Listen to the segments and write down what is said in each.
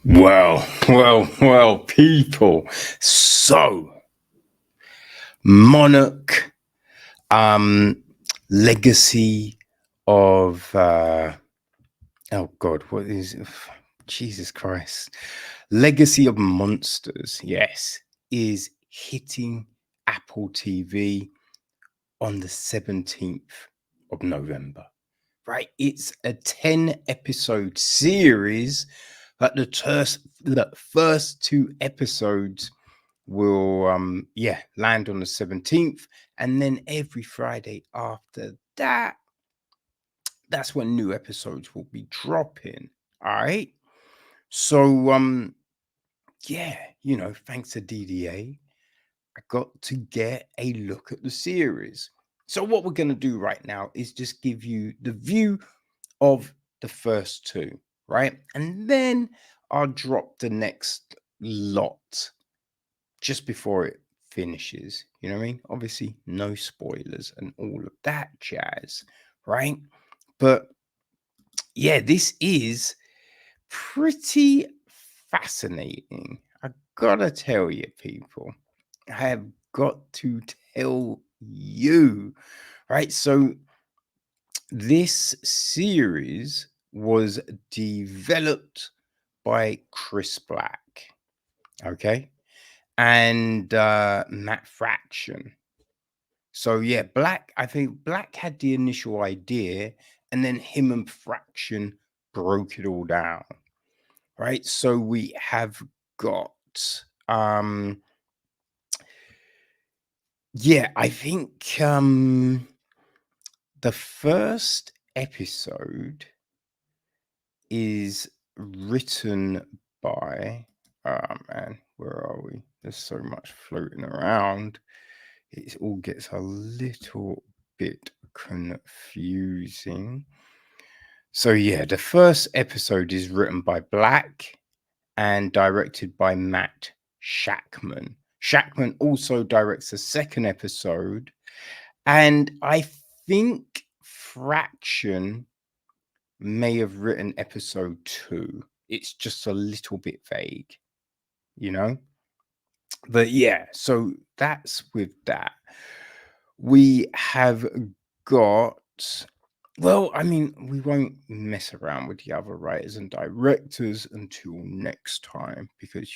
Well, people. So, Monarch, um, legacy of oh God, what is Jesus Christ? Legacy of Monsters, yes, is hitting Apple TV on the 17th of November. Right? It's a 10 episode series, but the first two episodes will land on the 17th, and then every Friday after that, that's when new episodes will be dropping. All right. So thanks to DDA, I got to get a look at the series. So what we're going to do right now is just give you the view of the first two, right? And then I'll drop the next lot just before it finishes. You know what I mean? Obviously, no spoilers and all of that jazz, right? But yeah, this is pretty fascinating. I gotta tell you, people. I have got to tell you, right? So, this series was developed by Chris Black, okay, and Matt Fraction. So yeah, I think Black had the initial idea, and then him and Fraction broke it all down, right? So we have got I think the first episode is written by man, where are we? There's so much floating around. It all gets a little bit confusing. So yeah, the first episode is written by Black and directed by Matt Shackman. Shackman also directs the second episode, and I think Fraction may have written episode 2. It's just a little bit vague, you know? But yeah, so that's with that. We have got, well, I mean, we won't mess around with the other writers and directors until next time because,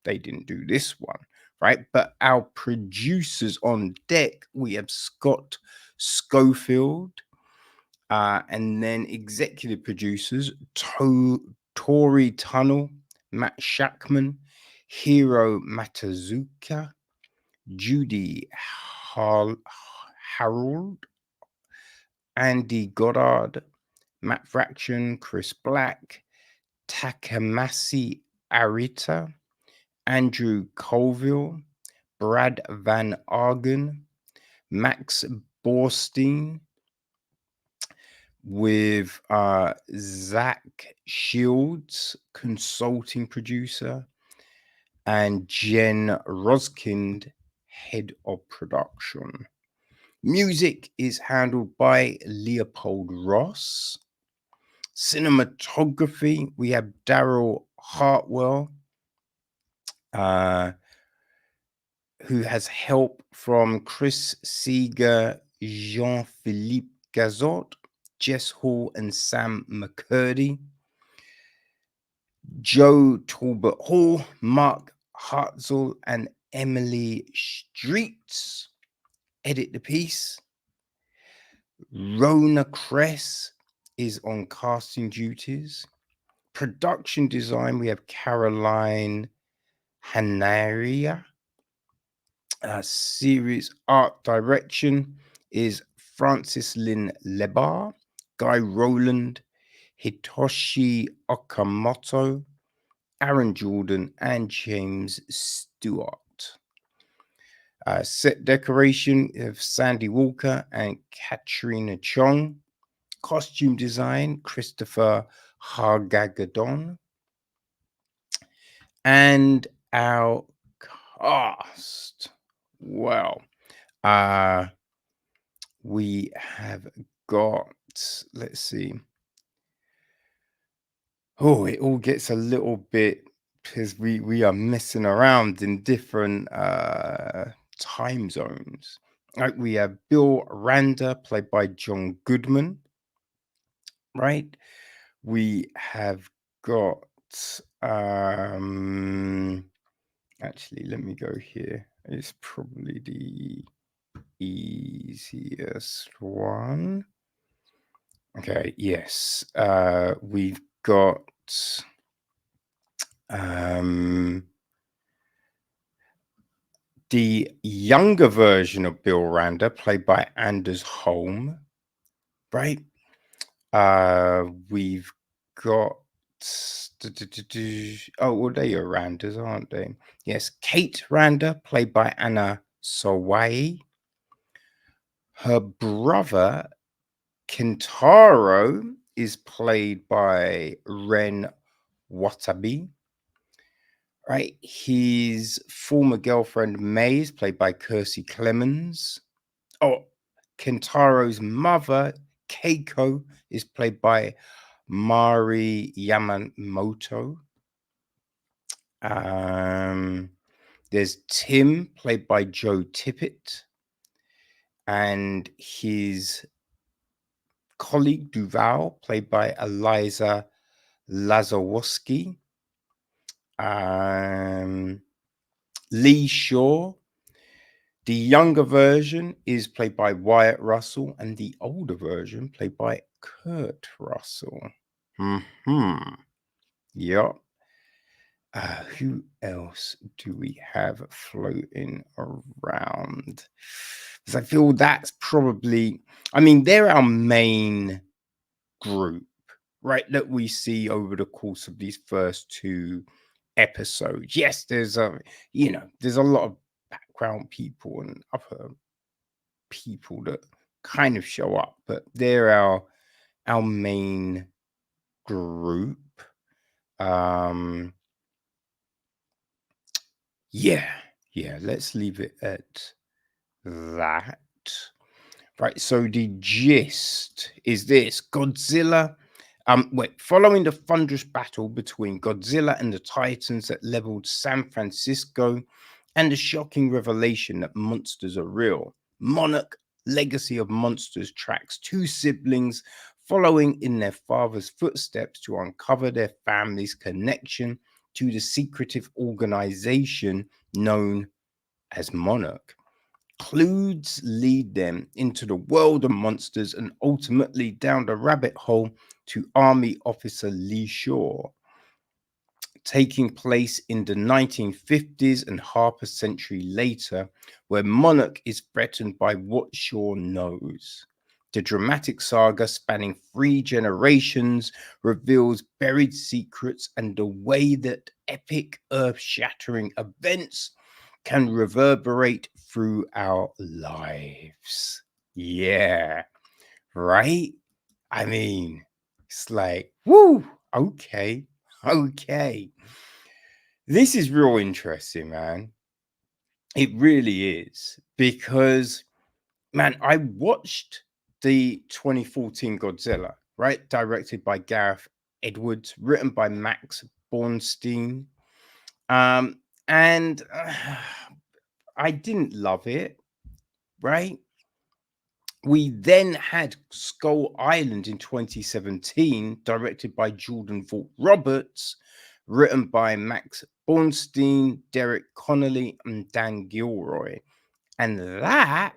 they didn't do this one, right? But our producers on deck, we have Scott Schofield, and then executive producers, Tori Tunnel, Matt Shackman, Hiro Matazuka, Judy Harold, Andy Goddard, Matt Fraction, Chris Black, Takamasi Arita, Andrew Colville, Brad Van Argen, Max Borstein, with Zach Shields, consulting producer, and Jen Roskind, head of production. Music is handled by Leopold Ross. Cinematography, we have Daryl Hartwell, who has help from Chris Seeger, Jean-Philippe Gazot, Jess Hall, and Sam McCurdy. Joe Talbot Hall, Mark Hartzell, and Emily Streets edit the piece. Rona Kress is on casting duties. Production design, we have Caroline Hanaria. Series art direction is Francis Lynn Lebar, Guy Rowland, Hitoshi Okamoto, Aaron Jordan, and James Stewart. Set decoration of Sandy Walker and Katrina Chong. Costume design, Christopher Hargagadon. And our cast. Well, we have got, let's see. Oh, it all gets a little bit because we are messing around in different time zones. Like we have Bill Randa, played by John Goodman, right? We have got actually, let me go here. It's probably the easiest one. Okay, yes. We've got the younger version of Bill Randa, played by Anders Holm, right? We've got oh, well, they are Randas, aren't they? Yes, Kate Randa, played by Anna Sawai. Her brother Kentaro is played by Ren Watabe. Right, his former girlfriend May is played by Kirstie Clemens. Oh, Kentaro's mother Keiko is played by Mari Yamamoto. There's Tim, played by Joe Tippett, and his colleague Duval, played by Eliza Lazarowski. Lee Shaw. The younger version is played by Wyatt Russell, and the older version played by Kurt Russell. Yep. Who else do we have floating around? Because I feel that's probably, I mean, they're our main group, right? That we see over the course of these first two episodes. Yes, there's there's a lot of background people and other people that kind of show up, but they're our main group. Yeah, let's leave it at that. Right, so the gist is this: Godzilla. Following the thunderous battle between Godzilla and the Titans that leveled San Francisco, and the shocking revelation that monsters are real, Monarch: Legacy of Monsters tracks two siblings following in their father's footsteps to uncover their family's connection to the secretive organization known as Monarch. Clues lead them into the world of monsters and ultimately down the rabbit hole to Army Officer Lee Shaw, taking place in the 1950s and half a century later, where Monarch is threatened by what Shaw knows. The dramatic saga, spanning 3 generations, reveals buried secrets and the way that epic, earth-shattering events can reverberate through our lives. Yeah, right? I mean, it's like, woo, okay. This is real interesting, man. It really is. Because, man, I watched the 2014 Godzilla, right? Directed by Gareth Edwards, written by Max Bornstein. And I didn't love it, right? We then had Skull Island in 2017, directed by Jordan Vogt Roberts, written by Max Bornstein, Derek Connolly, and Dan Gilroy. And that,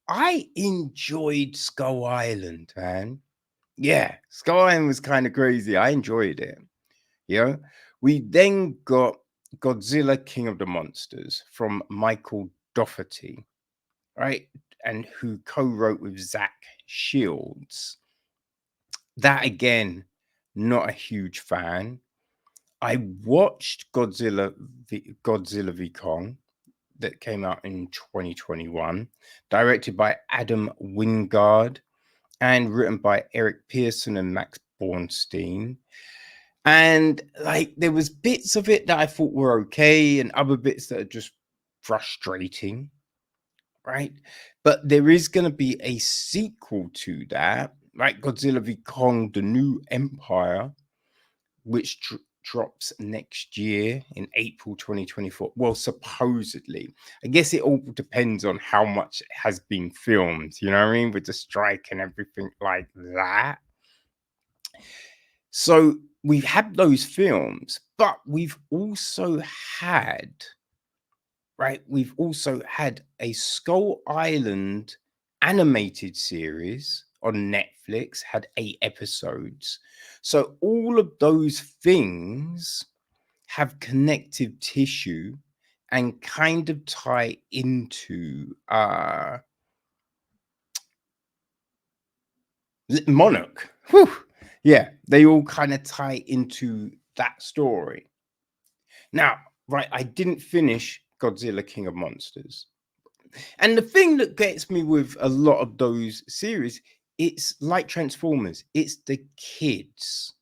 I enjoyed Skull Island, man. Yeah, Skull Island was kind of crazy. I enjoyed it. Yeah. We then got Godzilla King of the Monsters from Michael Dougherty, right? And who co-wrote with Zach Shields. That again, not a huge fan. I watched Godzilla v Kong that came out in 2021, directed by Adam Wingard and written by Eric Pearson and Max Bornstein. And like there was bits of it that I thought were okay and other bits that are just frustrating, right? But there is going to be a sequel to that, right? Godzilla v Kong: The New Empire, which drops next year in April 2024. Well, supposedly. I guess it all depends on how much has been filmed, you know what I mean? With the strike and everything like that. So we've had those films, but we've also had, right? We've also had a Skull Island animated series on Netflix, had 8 episodes. So all of those things have connective tissue and kind of tie into Monarch. Whew. Yeah, they all kind of tie into that story. Now, right, I didn't finish Godzilla King of Monsters. And the thing that gets me with a lot of those series, it's like Transformers, it's the kids,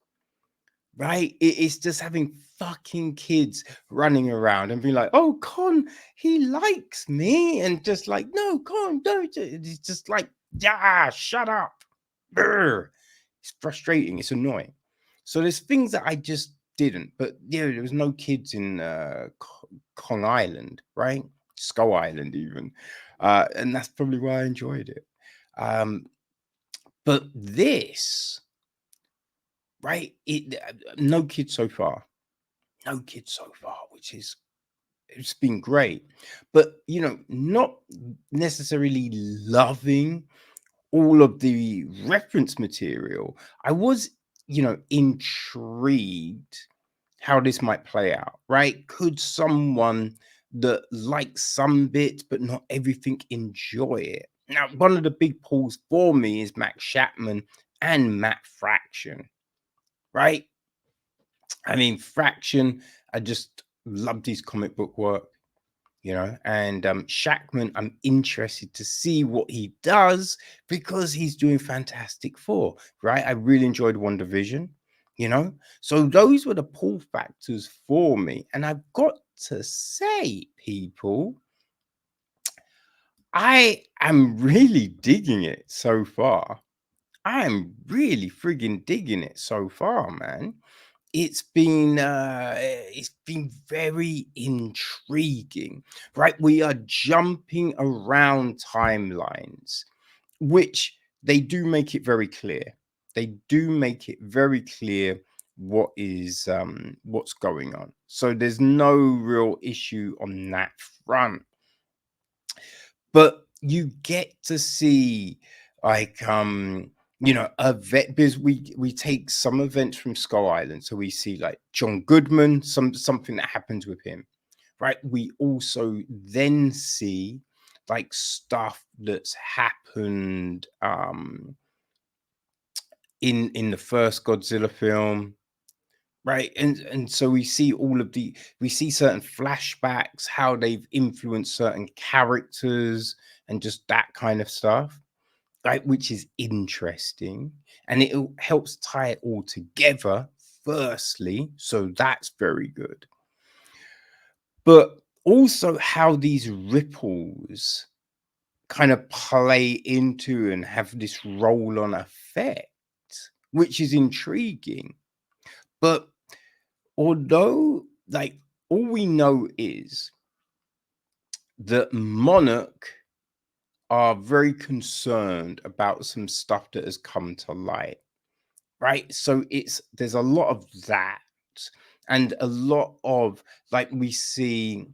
right? It's just having fucking kids running around and being like, oh, Con, he likes me. And just like, no, Con, don't. It's just like, yeah, shut up. Brr. It's frustrating. It's annoying. So there's things that I just didn't. But yeah, there was no kids in Kong Island, right? Skull Island, even. And that's probably why I enjoyed it. But this, right? No kids so far. No kids so far, which is it's been great. But you know, not necessarily loving all of the reference material. I was, you know, intrigued how this might play out, right? Could someone that likes some bits but not everything enjoy it? Now, one of the big pulls for me is Max Chapman and Matt Fraction, right? I mean, Fraction, I just loved his comic book work, you know, and Shackman, I'm interested to see what he does because he's doing Fantastic Four, right? I really enjoyed WandaVision, you know, so those were the pull factors for me. And I've got to say, people, I am really digging it so far. I am really frigging digging it so far, man. It's been very intriguing, right? We are jumping around timelines, which they do make it very clear. They do make it very clear what's going on. So there's no real issue on that front. But you get to see like you know, event because we take some events from Skull Island. So we see like John Goodman, something that happens with him, right? We also then see like stuff that's happened in the first Godzilla film, right? And so we see we see certain flashbacks, how they've influenced certain characters and just that kind of stuff, right? Which is interesting. And it helps tie it all together, firstly. So that's very good. But also how these ripples kind of play into and have this roll on effect, which is intriguing. But although, like, all we know is that Monarch are very concerned about some stuff that has come to light, right? So there's a lot of that, and a lot of like we see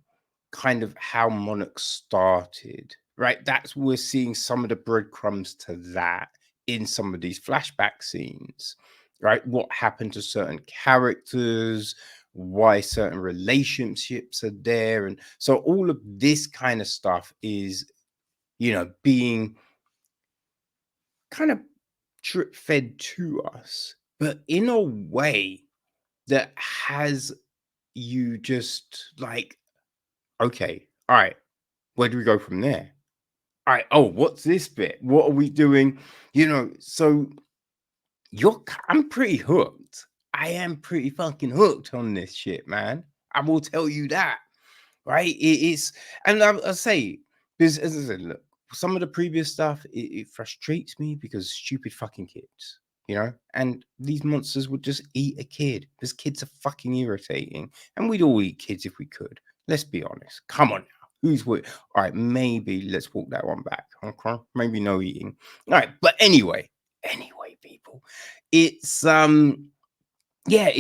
kind of how Monarch started, right? That's we're seeing some of the breadcrumbs to that in some of these flashback scenes, right? What happened to certain characters, why certain relationships are there, and so all of this kind of stuff is, you know, being kind of drip fed to us, but in a way that has you just like, okay, all right, where do we go from there? All right, oh, what's this bit? What are we doing? You know, so I'm pretty hooked. I am pretty fucking hooked on this shit, man. I will tell you that, right? It is, and I'll say, because as I said, look, some of the previous stuff, it frustrates me because stupid fucking kids, and these monsters would just eat a kid because kids are fucking irritating, and we'd all eat kids if we could. Let's be honest. Come on now. Who's with? All right, maybe let's walk that one back. Okay, maybe no eating. All right, but anyway, people, it's yeah,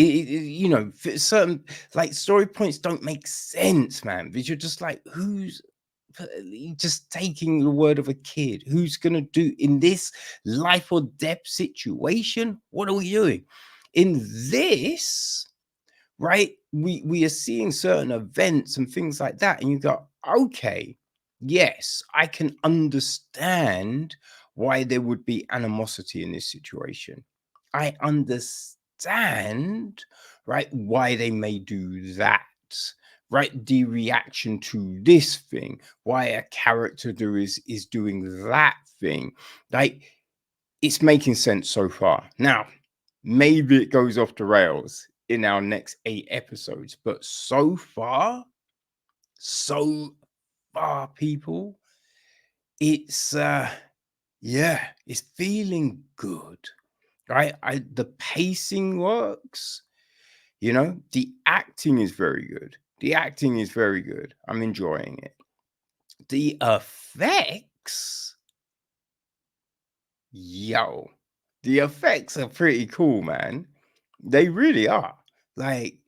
certain like story points don't make sense, man, because you're just like, who's just taking the word of a kid? Who's gonna do in this life or death situation? What are we doing in this? Right, we are seeing certain events and things like that, and you go, okay, yes, I can understand why there would be animosity in this situation. I understand, right, why they may do that, right, the reaction to this thing, why a character is doing that thing. Like, it's making sense so far. Now, maybe it goes off the rails in our next 8 episodes, but so far, people, it's yeah, it's feeling good, right? The pacing works, the acting is very good. The acting is very good. I'm enjoying it. The effects, yo, the effects are pretty cool, man. They really are. Like,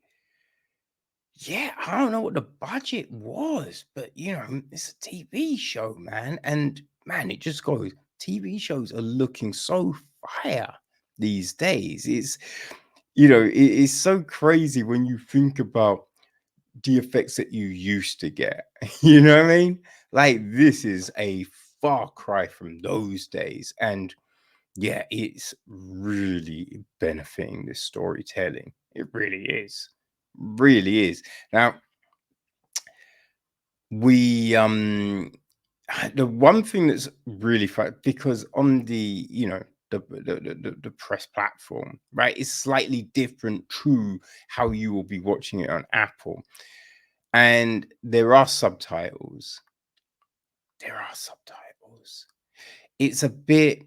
yeah, I don't know what the budget was, but it's a TV show, man. And man, it just goes. TV shows are looking so fire these days. It's so crazy when you think about the effects that you used to get. You know what I mean? Like, this is a far cry from those days. And yeah, it's really benefiting this storytelling. It really is. Really is. Now, we the one thing that's really fun, because on the the press platform, right, is slightly different to how you will be watching it on Apple, and there are subtitles. It's a bit,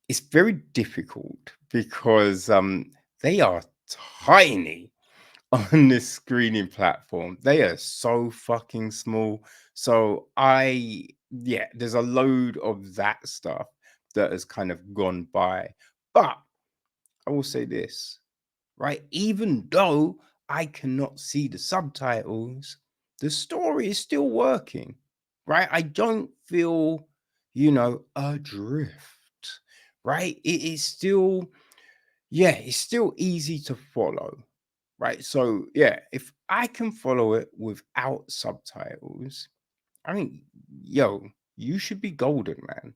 it's very difficult because they are tiny on this screening platform. They are so fucking small. So yeah, there's a load of that stuff that has kind of gone by. But I will say this, right? Even though I cannot see the subtitles, the story is still working, right? I don't feel, adrift, right? It is still, yeah, it's still easy to follow, right? So yeah, if I can follow it without subtitles, I mean, yo, you should be golden, man.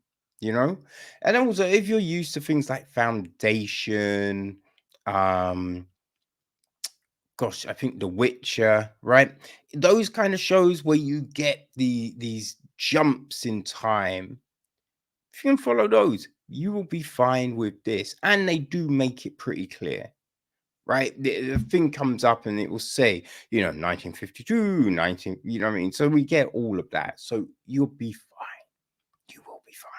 And also, if you're used to things like Foundation, um, gosh, I think The Witcher, right? Those kind of shows where you get these jumps in time. If you can follow those, you will be fine with this, and they do make it pretty clear. Right, the thing comes up and it will say, 1952, 19, you know what I mean? So we get all of that. So you'll be fine. You will be fine.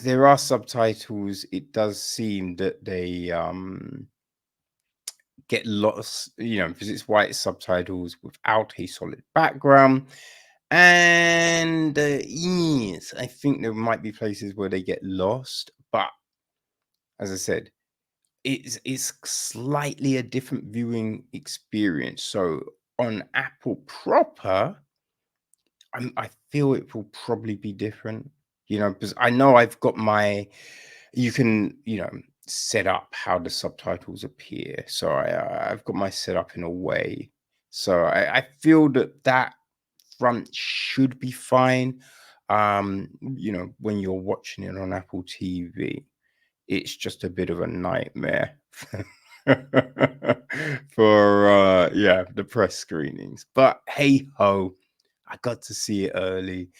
There are subtitles. It does seem that they get lots, because it's white subtitles without a solid background. And yes, I think there might be places where they get lost, but as I said, it's slightly a different viewing experience. So on Apple proper, I feel it will probably be different, because I know I've got you can, set up how the subtitles appear. So I've got my setup in a way. So I feel that front should be fine. When you're watching it on Apple TV, it's just a bit of a nightmare for yeah, the press screenings. But hey ho, I got to see it early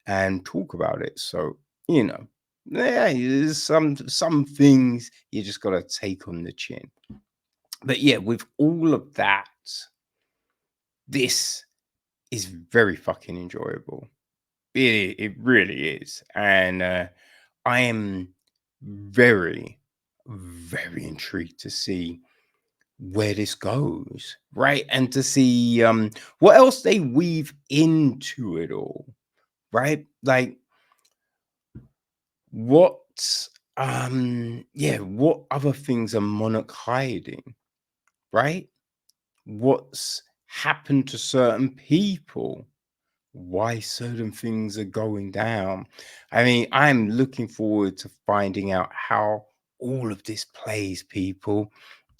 and talk about it. So, yeah, there's some things you just gotta take on the chin. But yeah, with all of that, this is very fucking enjoyable. It really is. And I am very, very intrigued to see where this goes, right? And to see what else they weave into it all, right? Like what what other things are Monarch hiding, right? What's happened to certain people? Why certain things are going down? I mean, I'm looking forward to finding out how all of this plays, people.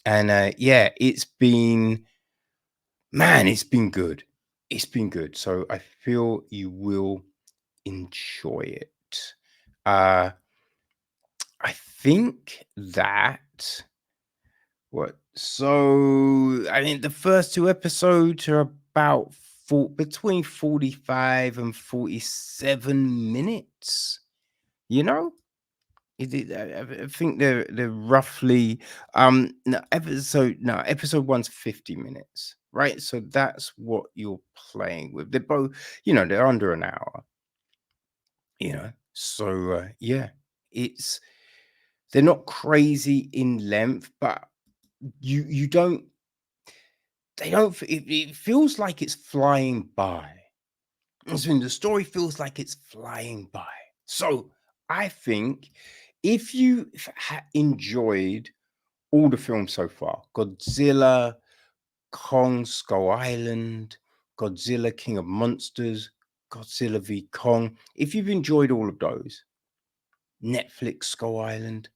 And yeah, it's been good. It's been good. So I feel you will enjoy it. Uh I think that what so I mean the first two episodes are about between 45 and 47 minutes, you know? I think they're roughly episode one's 50 minutes, right? So that's what you're playing with. They're both, they're under an hour, So yeah, it's they're not crazy in length, but you don't they don't it feels like it's flying by. The story feels like it's flying by. So I think if you enjoyed all the films so far, Godzilla, Kong, Skull Island, Godzilla, King of Monsters, Godzilla v Kong, if you've enjoyed all of those, Netflix, Skull Island,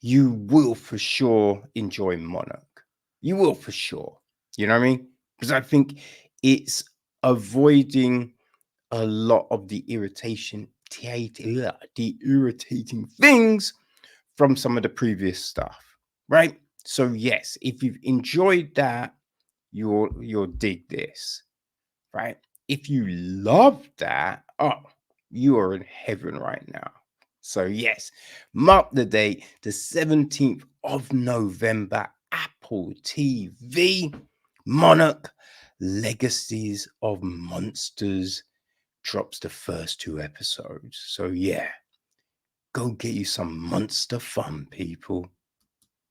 you will for sure enjoy Monarch. You will for sure. You know what I mean? Because I think it's avoiding a lot of the irritating things from some of the previous stuff, right? So yes, if you've enjoyed that, you'll dig this, right? If you love that, oh, you are in heaven right now. So yes, mark the date, the 17th of November, Apple TV, Monarch, Legacies of Monsters drops the first two episodes. So yeah, go get you some monster fun, people.